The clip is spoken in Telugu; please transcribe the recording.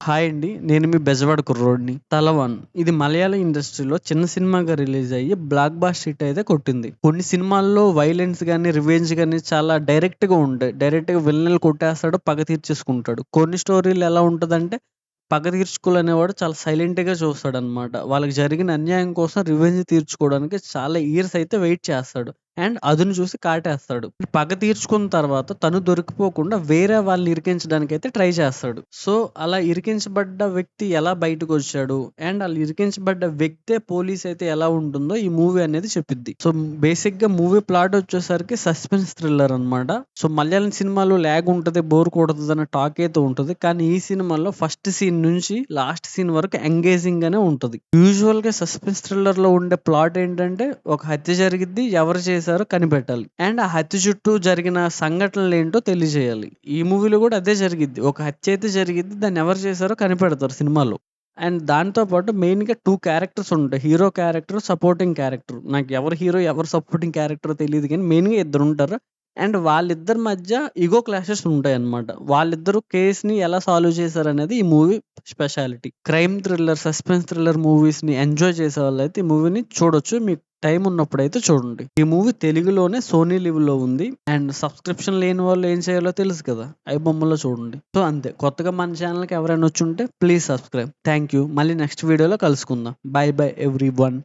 హాయ్ అండి. నేను మీ బెజవాడ కుర్రోడిని. 'తలవాన్' ఇది మలయాళ ఇండస్ట్రీలో చిన్న సినిమాగా రిలీజ్ అయ్యి బ్లాక్ బస్టర్ హిట్ అయితే కొట్టింది. కొన్ని సినిమాల్లో వైలెన్స్ గాని, రివెంజ్ గాని చాలా డైరెక్ట్‌గా ఉంటాయి. డైరెక్ట్‌గా విలన్‌ని కొట్టేస్తాడు, పగ తీర్చేసుకుంటాడు. కొన్ని స్టోరీలు ఎలా ఉంటదంటే పగ తీర్చుకోవాలనేవాడు చాలా సైలెంట్‌గా చూస్తాడనమాట. వాళ్ళకి జరిగిన అన్యాయం కోసం రివెంజ్ తీర్చుకోవడానికి చాలా ఇయర్స్ అయితే వెయిట్ చేస్తాడు. అండ్ అదును చూసి కాటేస్తాడు. పగ తీర్చుకున్న తర్వాత తను దొరికిపోకుండా వేరే వాళ్ళని ఇరికించడానికైతే ట్రై చేస్తాడు. సో, అలా ఇరికించబడ్డ వ్యక్తి ఎలా బయటకొచ్చాడు, అండ్ ఆళ్ళు ఇరికించబడ్డ వ్యక్తే పోలీస్ అయితే ఎలా ఉంటుందో ఈ మూవీ అనేది చెప్పిద్ది. సో, బేసిక్‌గా మూవీ ప్లాట్ వచ్చేసరికి సస్పెన్స్ థ్రిల్లర్ అనమాట. సో, మలయాళం సినిమాలో లాగ్ ఉంటది, బోర్ కొడతదన్న టాక్ అయితే ఉంటది. కానీ ఈ సినిమాలో ఫస్ట్ సీన్ నుంచి లాస్ట్ సీన్ వరకు ఎంగేజింగ్ గానే ఉంటది. యూజువల్‌గా సస్పెన్స్ థ్రిల్లర్‌లో ఉండే ప్లాట్ ఏంటంటే ఒక హత్య జరిగిద్ది. ఎవరు చేశారో కనిపెట్టాలి. అండ్ ఆ హత్య చుట్టూ జరిగిన సంఘటనలేంటో తెలియజేయాలి. ఈ మూవీలో కూడా అదే జరిగిద్ది. ఒక హత్య అయితే జరిగిద్ది. దాన్ని ఎవరు చేశారో కనిపెడతారు సినిమాలో. అండ్ దాంతో పాటు మెయిన్‌గా 2 క్యారెక్టర్స్ ఉంటాయి. Hero character, supporting character. నాకు ఎవరు హీరో, ఎవరు సపోర్టింగ్ క్యారెక్టరో తెలీదు గానీ మెయిన్‌గా ఇద్దరుంటారు. అండ్ వాళ్ళిద్దరి మధ్య ఇగో క్లాషెస్ ఉంటాయన్నమాట. వాళ్ళిద్దరూ కేస్‌ని ఎలా సాల్వ్ చేశారనేది ఈ movie speciality. Crime thriller, suspense thriller మూవీస్‌ని ఎంజాయ్ చేసేవాళ్ళైతే ఈ మూవీని చూడొచ్చు. మీకు టైం ఉన్నప్పుడైతే చూడండి. ఈ మూవీ తెలుగులోనే సోనీ లివ్‌లో ఉంది. అండ్ సబ్స్క్రిప్షన్ లేని వాళ్ళు ఏం చేయాలో తెలుసు కదా! ఐబొమ్మలో చూడండి. సో, అంతే. కొత్తగా మన ఛానెల్‌కి ఎవరైనా వచ్చుంటే ప్లీజ్ సబ్స్క్రైబ్. Thank you. మళ్ళీ నెక్స్ట్ వీడియోలో కలుసుకుందాం. By by everyone.